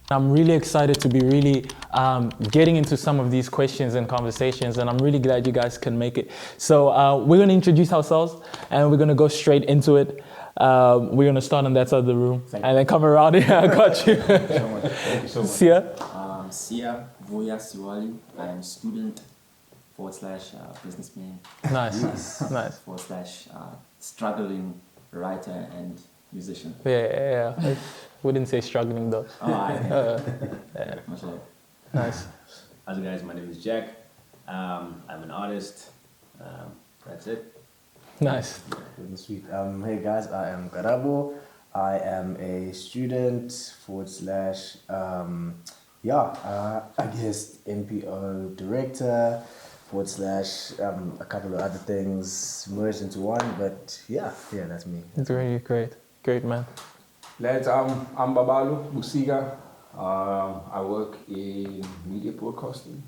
I'm really excited to be really getting into some of these questions and conversations, and I'm really glad you guys can make it. So we're going to introduce ourselves, and we're going to go straight into it. We're going to start on that side of the room, and then come around here. I got you. Thank you so much. Sia? Sia Voya Siwali. I am student / businessman Nice. / struggling writer and musician. Yeah. I wouldn't say struggling though. Much love. Nice. How's it, guys? My name is Jack. I'm an artist. That's it. Nice. Sweet. Hey guys, I am Garabo. I am a student / I guess NPO director / a couple of other things merged into one. But yeah, that's me. It's really great man. Lads, I'm Babalu Busiga. I work in media broadcasting.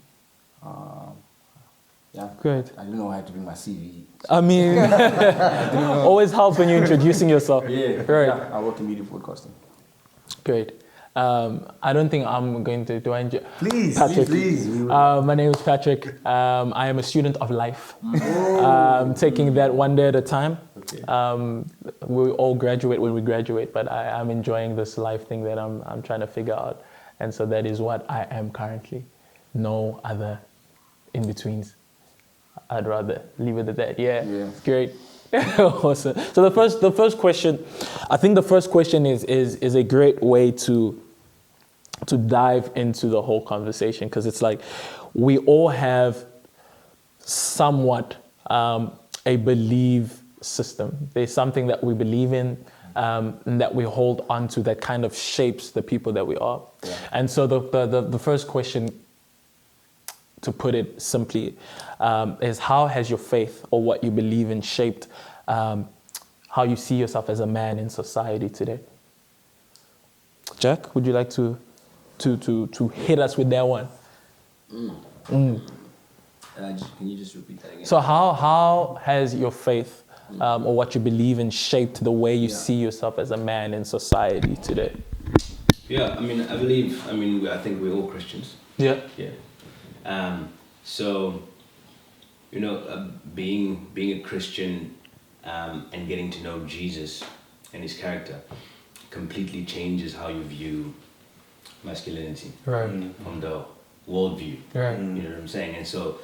Great. I don't know how to bring my CV. I mean, always helps when you're introducing yourself. Yeah, Right. yeah, I work in media broadcasting. Great. I don't think I'm going to do I Please, Patrick. please. My name is Patrick. I am a student of life. Taking that one day at a time. Okay. We all graduate when we graduate, but I'm enjoying this life thing that I'm trying to figure out. And so that is what I am currently. No other in-betweens. I'd rather leave it at that. Yeah. Great. Awesome. So the first question, I think the first question is a great way to dive into the whole conversation, because it's like we all have somewhat a belief system. There's something that we believe in and that we hold on to that kind of shapes the people that we are. Yeah. And so the first question, to put it simply, is how has your faith or what you believe in shaped how you see yourself as a man in society today? Jack, would you like to hit us with that one? Can you just repeat that again? So how has your faith or what you believe in shaped the way you see yourself as a man in society today? Yeah, I think we're all Christians. Yeah. So, being a Christian and getting to know Jesus and his character completely changes how you view masculinity. Right. From the worldview. Right. You know what I'm saying? And so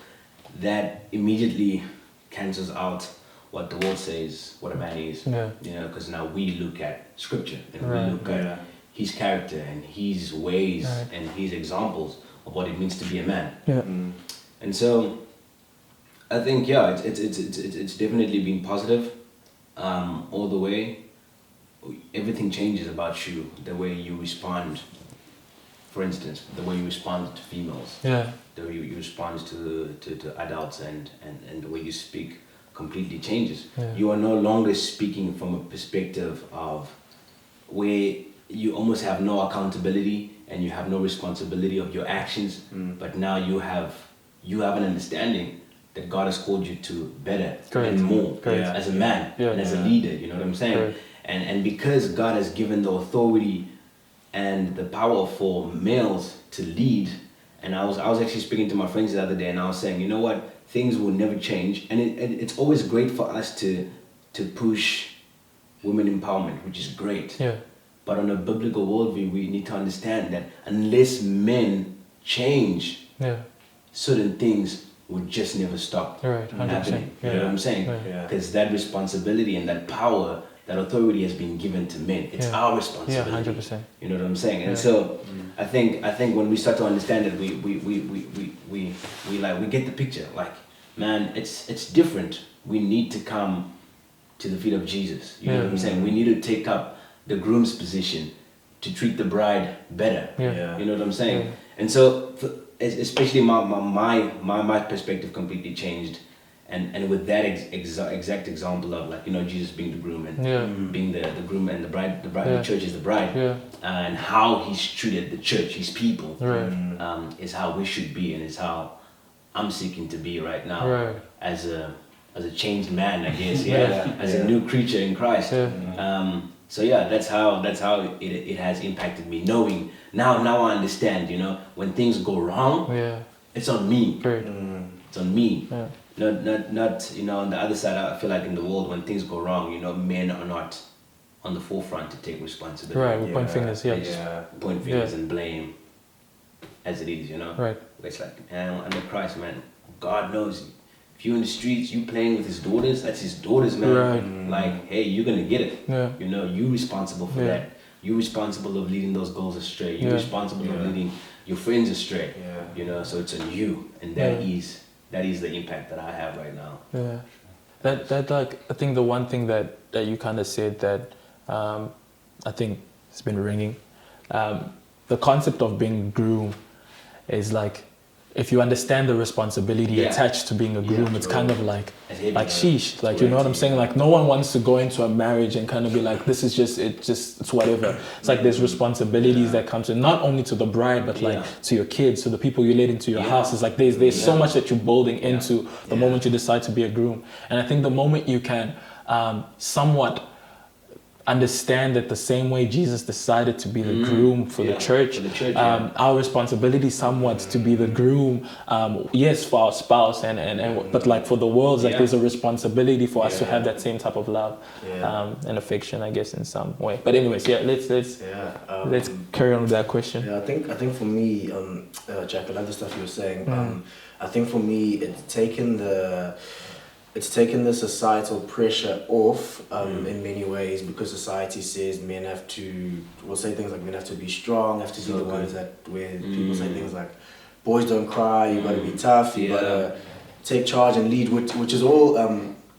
that immediately cancels out what the world says what a man is. Yeah. Because now we look at scripture and Right. we look at his character and his ways Right. and his examples of what it means to be a man. Yeah. And so I think it's definitely been positive all the way. Everything changes about you, the way you respond. For instance, the way you respond to females, the way you respond to adults, and the way you speak completely changes. Yeah. You are no longer speaking from a perspective of where you almost have no accountability and you have no responsibility of your actions, but now you have an understanding that God has called you to better and more as a man and as a leader. You know what I'm saying? And because God has given the authority and the power for males to lead, and I was actually speaking to my friends the other day, and I was saying, you know what, things will never change, and it's always great for us to push women empowerment, which is great. Yeah. But on a biblical worldview, we need to understand that unless men change, certain things will just never stop happening. You know what I'm saying? Because that responsibility and that power, that authority has been given to men. It's our responsibility. Yeah, 100%. You know what I'm saying? And so I think when we start to understand it, we get the picture. Like, man, it's different. We need to come to the feet of Jesus. You know what I'm saying? We need to take up the groom's position to treat the bride better. You know what I'm saying? And so especially my perspective completely changed. And with that exact example of, like, Jesus being the groom and being the groom and the bride, the church is the bride, and how he's treated the church, his people, is how we should be, and is how I'm seeking to be right now as a changed man, I guess, as a new creature in Christ. So yeah, that's how it has impacted me. Knowing now I understand. You know, when things go wrong, Yeah. it's on me. Great. It's on me. Yeah. Not you know, on the other side, I feel like in the world when things go wrong, you know, men are not on the forefront to take responsibility. Right. We point fingers. They Yeah. just point fingers and blame as it is, you know. Right. It's like, man, under Christ, man, God knows you. If you're in the streets, you playing with his daughters, that's his daughters, man. Right. Like, hey, you're gonna get it. Yeah. You know, you responsible for Yeah. that. You're responsible of leading those girls astray. You're Yeah. responsible of leading your friends astray. Yeah. You know, so it's on you, and that is the impact that I have right now. Yeah, that like I think the one thing that you kind of said that I think has been ringing, the concept of being groom is like if you understand the responsibility attached to being a groom, it's kind of like sheesh, like you know what I'm saying? Like no one wants to go into a marriage and kind of be like this is just it's whatever. It's like there's responsibilities that come to not only to the bride but like to your kids, to the people you let into your house. It's like there's so much that you're building into the moment you decide to be a groom. And I think the moment you can somewhat understand that the same way Jesus decided to be the groom for the church, our responsibility somewhat to be the groom, yes, for our spouse and but like for the world, like there's a responsibility for us to have that same type of love and affection, I guess, in some way. But anyways, let's carry on with that question. Yeah, I think for me, Jack, I love the stuff you were saying. I think for me, it's taken the societal pressure off in many ways, because society says men have to, we'll say things like men have to be strong, have to be the ones where people say things like boys don't cry, you gotta be tough, you gotta take charge and lead, which is all,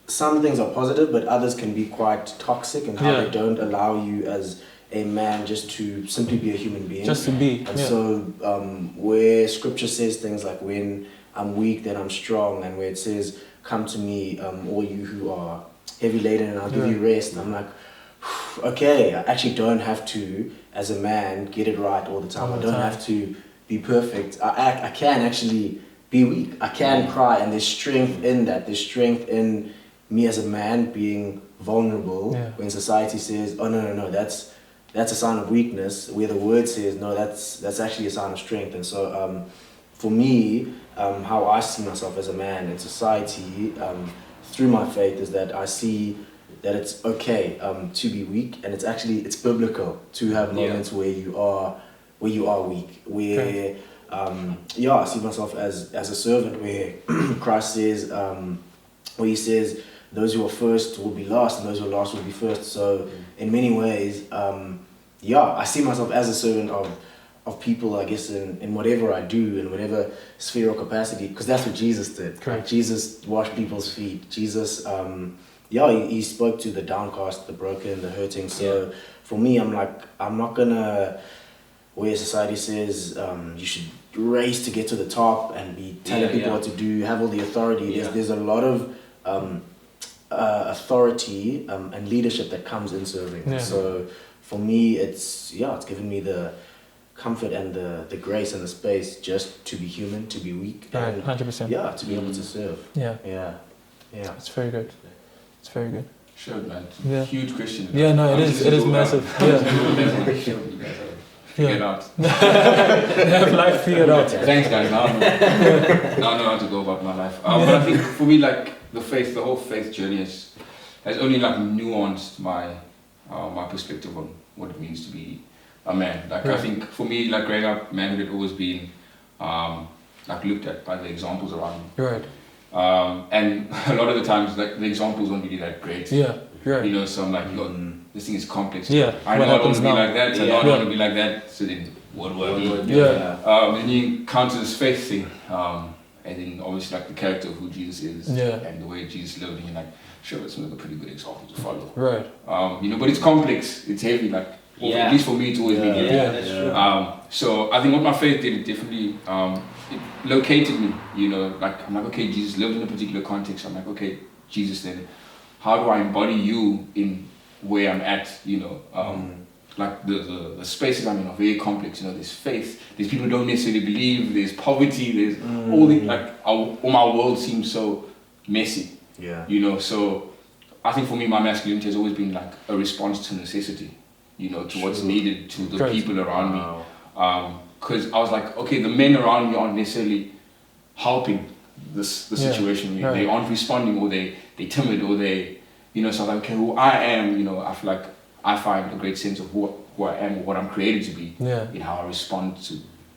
some things are positive, but others can be quite toxic in how they don't allow you as a man just to simply be a human being. Just to be. And so where scripture says things like when I'm weak, then I'm strong, and where it says, come to me, all you who are heavy laden, and I'll give you rest. And I'm like, okay, I actually don't have to, as a man, get it right all the time. I don't have to be perfect. I can actually be weak. I can cry, and there's strength in that. There's strength in me as a man being vulnerable when society says, oh, no, that's a sign of weakness, where the word says, no, that's actually a sign of strength. And so for me, how I see myself as a man in society through my faith is that I see that it's okay to be weak, and it's biblical to have moments where you are weak, where I see myself as a servant, where Christ says, where he says those who are first will be last and those who are last will be first. So in many ways, I see myself as a servant of people, I guess, in whatever I do, in whatever sphere or capacity, because that's what Jesus did. Correct. Jesus washed people's feet. Jesus, he spoke to the downcast, the broken, the hurting. So for me, I'm like, I'm not gonna, where society says you should race to get to the top and be telling people what to do, have all the authority. There's a lot of authority and leadership that comes in serving. Yeah. So for me, it's given me the comfort and the grace and the space just to be human, to be weak, Right, and 100%. to be able to serve. Yeah, it's very good. It's very good. Sure, man. Yeah. Huge Christian. Yeah, no, it is massive. Figure it out. Have life figured out. Thanks, guys. Now I know how to go about my life. But I think for me, like the whole faith journey has only like nuanced my perspective on what it means to be a man. Like I think for me, like growing up, manhood had always been like looked at by the examples around me. Right. And a lot of the times, like the examples weren't really that great. Yeah. Right. You know, so I'm like, this thing is complex. Yeah. I know I don't want to be like that. I know I don't want to be like that. So then, what do I do? Then you encounter this faith thing, and then obviously like the character of who Jesus is, and the way Jesus lived, and you're like, sure, it's like a pretty good example to follow. Right. You know, but it's complex. It's heavy. Like, at least for me, it's always been heavy. Yeah, that's true. So I think what my faith did, it definitely it located me. You know, like I'm like, okay, Jesus lived in a particular context. I'm like, okay, Jesus, then how do I embody you in where I'm at? You know, like the spaces I'm in are very complex. You know, there's faith, there's people who don't necessarily believe, there's poverty, there's all the all my world seems so messy. Yeah. You know, so I think for me, my masculinity has always been like a response to necessity, you know, to what's needed, to the Correct. people around me. Because I was like, okay, the men around me aren't necessarily helping the Yeah. situation. Right. They aren't responding, or they timid, or they, you know. So I'm like, okay, who I am, you know, I feel like I find a great sense of who I am, or what I'm created to be, Yeah. in how I respond to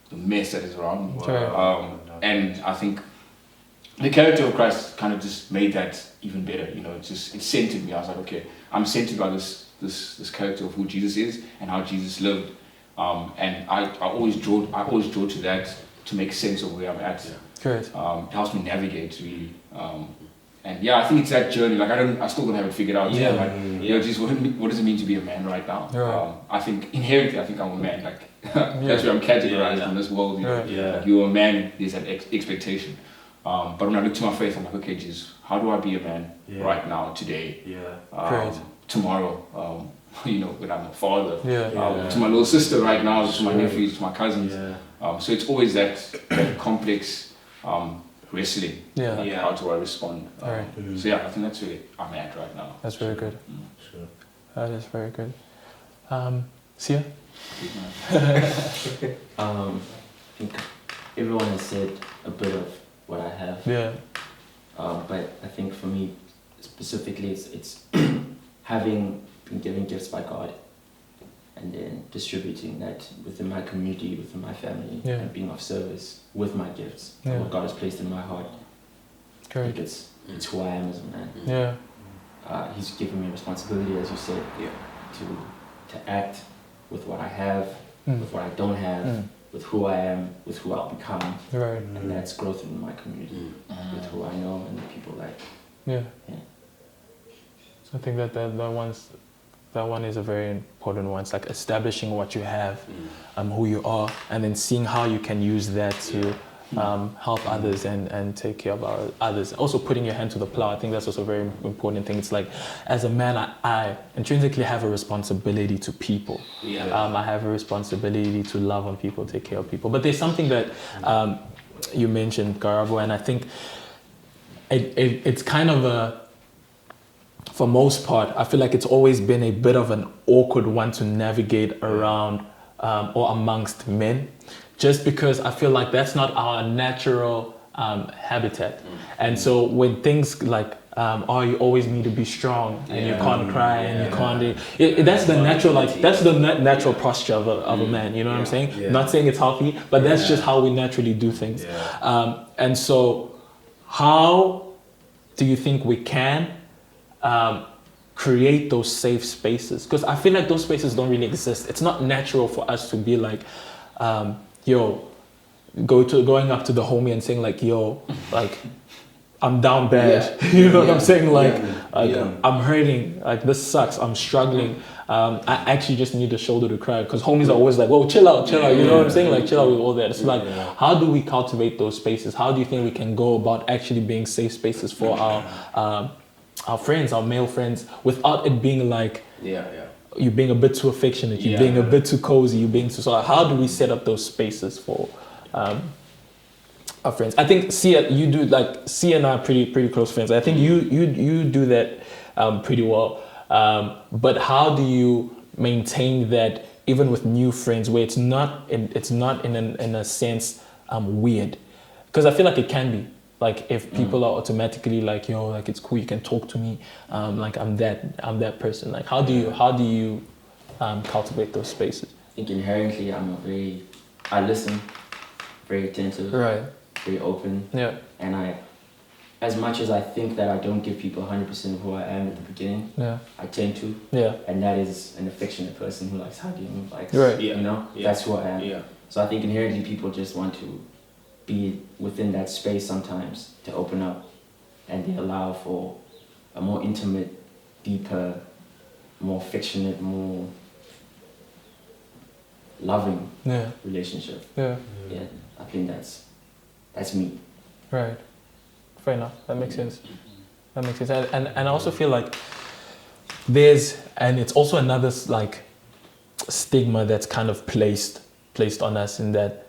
the mess that is around me. Right. And I think the character of Christ kind of just made that even better. You know, it centered me. I was like, okay, I'm centered by this character of who Jesus is and how Jesus lived. And I always draw to that to make sense of where I'm at. Great. It helps me navigate really. And yeah, I think it's that journey. Like I still don't have it figured out. Yeah. Like, you know, just what does it mean to be a man right now? Right. I think inherently, I think I'm a man. Like that's where I'm categorized in this world. You know? Right. Like you're a man. There's that expectation. But when I look to my faith, I'm like, okay, Jesus, how do I be a man right now, today, Great. tomorrow? You know, when I'm a father. Yeah. To my little sister right now, to my nephews, to my cousins. So it's always that complex wrestling. Yeah. Yeah. How do I respond? Alright. So yeah, I think that's where I'm at right now. That's very good. Sure. That is very good. Sia? I think everyone has said a bit of what I have. Yeah. But I think for me, specifically, it's having been given gifts by God and then distributing that within my community, within my family, Yeah. and being of service with my gifts, Yeah. what God has placed in my heart. I think Great. it's who I am as a man. Yeah. He's given me responsibility, as you said, to act with what I have, with what I don't have, with who I am, with who I'll become, Right. and that's growth in my community, with who I know and the people that. Yeah. Yeah. So I think that one is a very important one. It's like establishing what you have, who you are, and then seeing how you can use that to help others and take care of others. Also putting your hand to the plow. I think that's also a very important thing. It's like, as a man, I intrinsically have a responsibility to people. I have a responsibility to love on people, take care of people. But there's something that you mentioned, Garabo, and I think it's kind of for most part, I feel like it's always been a bit of an awkward one to navigate around or amongst men, just because I feel like that's not our natural habitat. And so when things like, you always need to be strong and you can't cry and you can't, that's the natural, like, that's the natural posture of a man, you know what I'm saying? Yeah. Not saying it's healthy, but that's just how we naturally do things. And so how do you think we can create those safe spaces? Because I feel like those spaces don't really exist. It's not natural for us to be like, going up to the homie and saying like, yo, like, I'm down bad. You know what I'm saying? Like, I'm hurting. Like, this sucks. I'm struggling. I actually just need a shoulder to cry, because homies are always like, whoa, chill out. You know what I'm saying? Like, chill out with all that. It's like, how do we cultivate those spaces? How do you think we can go about actually being safe spaces for our friends, our male friends, without it being like, you being a bit too affectionate, you being a bit too cozy, you being too, so how do we set up those spaces for our friends? I think Sia, you do, like, Sia and I are pretty close friends. I think you do that pretty well. But how do you maintain that even with new friends, where it's not in a sense weird? Because I feel like it can be. Like, if people are automatically like, yo, like, it's cool, you can talk to me, like, I'm that person. Like, how do you cultivate those spaces? I think inherently I listen, very attentive, Right. very open, Yeah. and as much as I think that I don't give people 100% of who I am at the beginning, Yeah. I tend to, Yeah. and that is an affectionate person who likes hugging, likes, Right. you know, that's who I am. So I think inherently people just want to be within that space sometimes to open up, and they allow for a more intimate, deeper, more affectionate, more loving relationship. Yeah. Yeah, I think that's me. Right. Fair enough. That makes sense. And I also feel like it's also another like stigma that's kind of placed on us, in that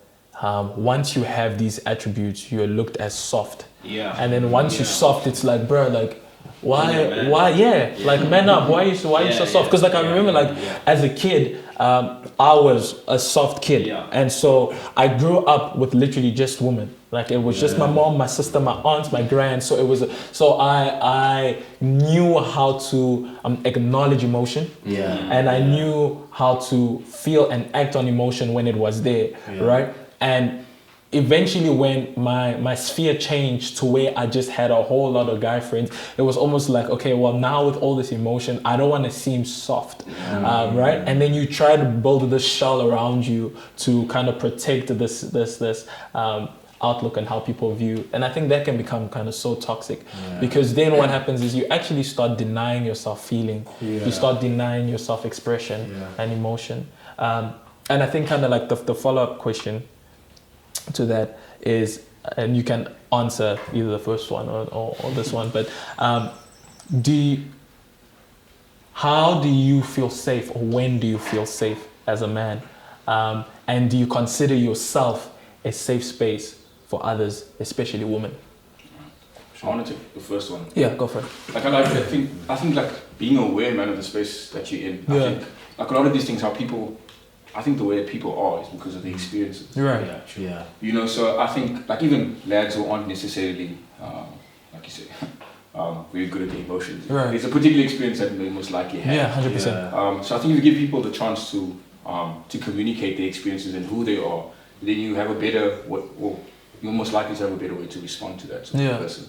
once you have these attributes, you're looked as soft. And then once you're soft, it's like, bro, like, why, like man up, why are you so soft? Because like I remember like as a kid, I was a soft kid, and so I grew up with literally just women. Like it was just my mom, my sister, my aunt, my grand. So it was so I knew how to acknowledge emotion, and I knew how to feel and act on emotion when it was there, right? And eventually when my sphere changed to where I just had a whole lot of guy friends, it was almost like, okay, well now with all this emotion, I don't want to seem soft, right? And then you try to build this shell around you to kind of protect this outlook and how people view. And I think that can become kind of so toxic because then what happens is you actually start denying yourself feeling. You start denying yourself expression and emotion. And I think kind of like the follow-up question to that is, and you can answer either the first one or this one, but how do you feel safe, or when do you feel safe as a man? And do you consider yourself a safe space for others, especially women? I want to take the first one. Yeah, go for it. Like I think like being aware, man, of the space that you're in. I think like a lot of these things, I think the way that people are is because of the experiences. Right. Yeah. You know, so I think like even lads who aren't necessarily, like you say, very good at the emotions. Right. It's a particular experience that they most likely have. Yeah, 100%. So I think if you give people the chance to communicate their experiences and who they are, then you have a better, you're most likely to have a better way to respond to that sort of person.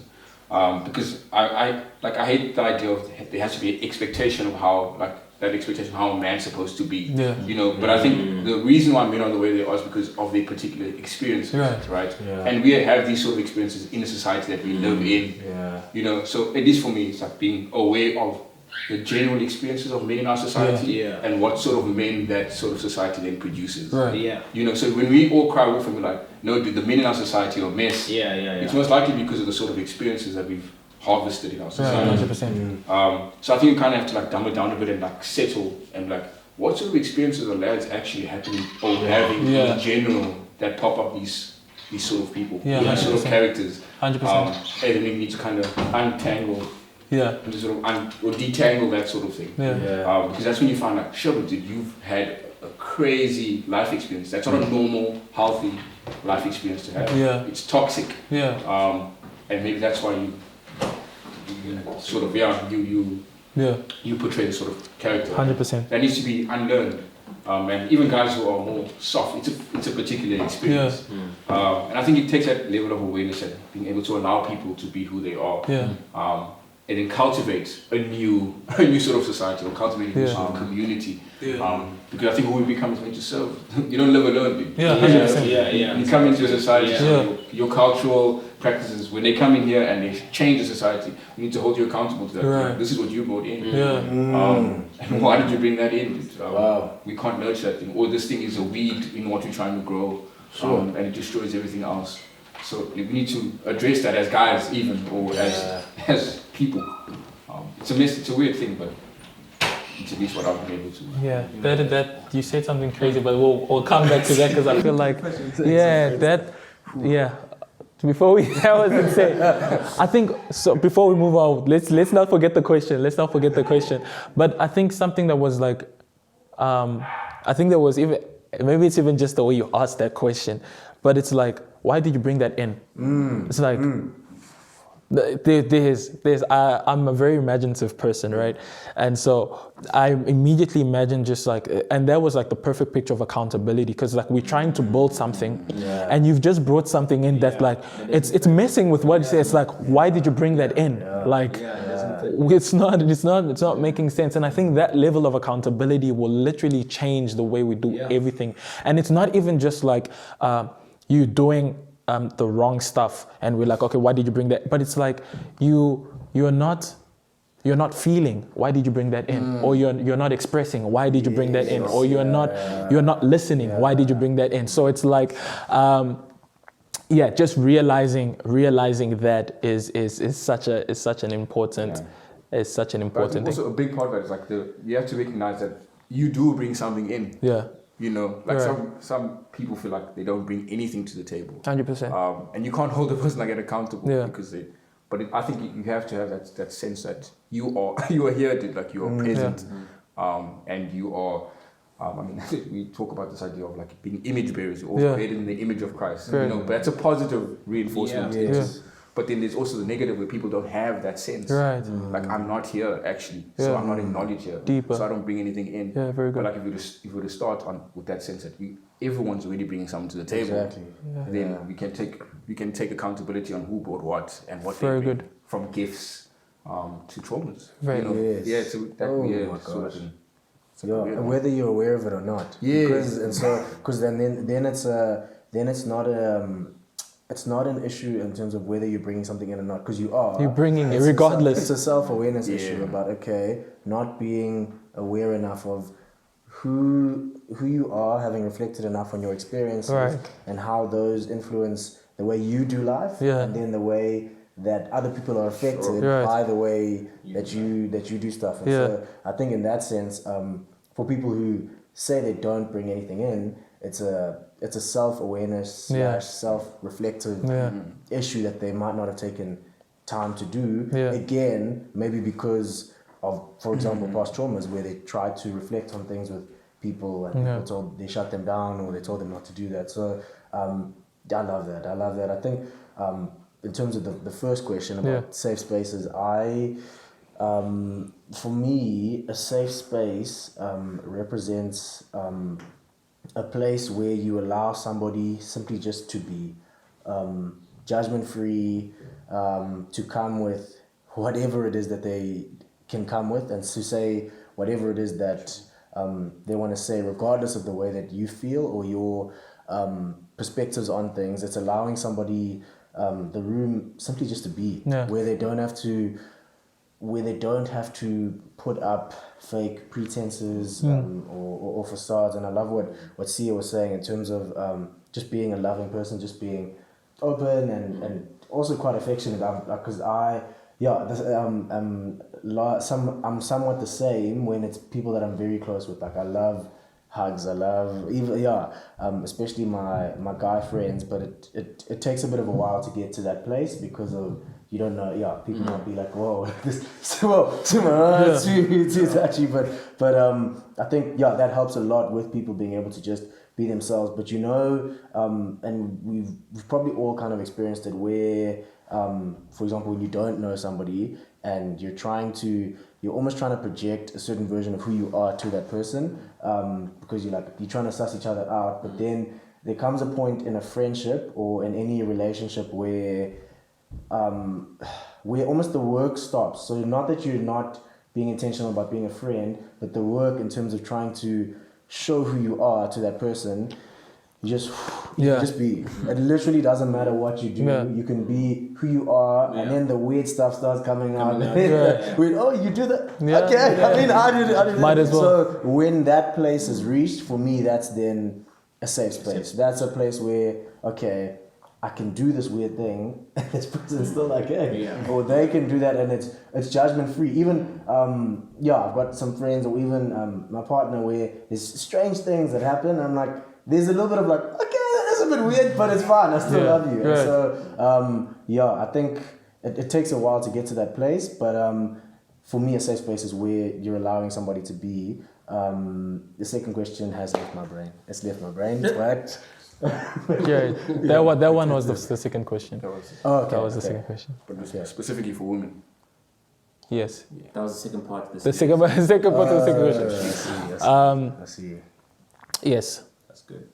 Because I hate the idea of there has to be an expectation of how that expectation of how a man's supposed to be. Yeah. You know, but I think the reason why men are the way they are is because of their particular experiences, right? Yeah. And we have these sort of experiences in a society that we live in. Yeah. You know, so at least for me, it's like being aware of the general experiences of men in our society and what sort of men that sort of society then produces. Right. Yeah. You know, so when we all cry wolf and we're like, no, the men in our society are a mess. It's most likely because of the sort of experiences that we've harvested in our society. 100%. So I think you kind of have to like dumb it down a bit and like settle and like what sort of experiences are lads actually happening or having in general that pop up these sort of people, these sort of characters. 100%. And then we need to kind of untangle and sort of or detangle that sort of thing. Because that's when you find like, sure, dude, you've had a crazy life experience. That's not a normal, healthy life experience to have. It's toxic. And maybe that's why you sort of you portray this sort of character. 100%. That needs to be unlearned. And even guys who are more soft, it's a particular experience. And I think it takes that level of awareness and being able to allow people to be who they are. And then cultivate a new sort of society or cultivate a new sort of community. Because I think who we become is meant to serve. You don't live alone, dude. 100%. You come into a society, so your cultural practices, when they come in here and they change the society, we need to hold you accountable to that. Like, this is what you brought in. And why did you bring that in? We can't nurture that thing. Or this thing is a weed in what we're trying to grow. And it destroys everything else. So we need to address that as guys even, or as people. It's a mess, it's a weird thing, but it's at least what I've been able to. That you said something crazy, but we'll come back to that because I feel like, Before we, that was insane. I think so. Before we move on, let's not forget the question. But I think something that was like, I think there was even maybe it's even just the way you asked that question, but it's like, why did you bring that in? It's like. I'm a very imaginative person, right? And so I immediately imagine just like, and that was like the perfect picture of accountability, because like we're trying to build something, and you've just brought something in that like it's messing with what you say. It's like, why did you bring that in? Like, it's not making sense. And I think that level of accountability will literally change the way we do everything. And it's not even just like you doing the wrong stuff and we're like, okay, why did you bring that? But it's like you're not feeling, why did you bring that in? Or you're not expressing, why did you bring that in? Or you're not listening, why did you bring that in? So it's like just realizing that is such an important thing. Also a big part of it is like you have to recognize that you do bring something in. You know, like some people feel like they don't bring anything to the table. 100%. And you can't hold the person like accountable because they But I think you have to have that sense that you are here, like you are present, and you are. I mean, we talk about this idea of like being image bearers. You're also created in the image of Christ. Right. You know, but that's a positive reinforcement. Yeah. Yes. But then there's also the negative where people don't have that sense. Right. Like I'm not here actually, so I'm not acknowledged here. Deeper. So I don't bring anything in. Yeah, very good. But like if we were to start with that sense that everyone's already bringing something to the table, Exactly. then we can take accountability on who brought what and what Very they bring, good. from gifts to traumas. Very you know? good. Yeah, so that Oh my sort of gosh. thing. Yeah, and whether you're aware of it or not. Yeah. Because then it's not an issue in terms of whether you're bringing something in or not, because you are. You're bringing it It's regardless. It's a self-awareness issue about, okay, not being aware enough of who you are, having reflected enough on your experiences, Right. and how those influence the way you do life, and then the way that other people are affected Right. by the way that you do stuff. And so I think in that sense, for people who say they don't bring anything in, it's a self-awareness / self-reflective issue that they might not have taken time to do. Again, maybe because of, for example, past traumas where they tried to reflect on things with people and people told they shut them down or they told them not to do that. So I love that. I think in terms of the first question about safe spaces, for me, a safe space represents a place where you allow somebody simply just to be judgment-free, to come with whatever it is that they can come with, and to say whatever it is that they want to say, regardless of the way that you feel or your perspectives on things. It's allowing somebody the room simply just to be, where they don't have to put up fake pretenses or facades. And I love what Sia was saying in terms of just being a loving person, just being open and also quite affectionate. Because I'm somewhat the same when it's people that I'm very close with. Like I love hugs. I love especially my guy friends. But it takes a bit of a while to get to that place because of. You don't know, people might be like, whoa, this too touchy, but I think, that helps a lot with people being able to just be themselves. But and we've probably all kind of experienced it where, for example, when you don't know somebody and you're almost trying to project a certain version of who you are to that person, because you're trying to suss each other out, but then there comes a point in a friendship or in any relationship where almost the work stops. So not that you're not being intentional about being a friend, but the work in terms of trying to show who you are to that person, you just be. It literally doesn't matter what you do. You can be who you are, and then the weird stuff starts coming out. You do that? Okay. I mean, I did Might as well. So when that place is reached, for me, that's then a safe space. That's a place where, okay, I can do this weird thing, and this person's still like, hey. Or they can do that, and it's judgment free. Even I've got some friends, or even my partner, where there's strange things that happen. I'm like, there's a little bit of like, okay, that's a bit weird, but it's fine. I still love you. Right. So I think it takes a while to get to that place, but for me, a safe space is where you're allowing somebody to be. The second question has left my brain. It's left my brain, but. That one was the second question. That was, that was the second question. but specifically for women. Yes. That was the second part of this. The second part of the second question. I see. Yes. That's good.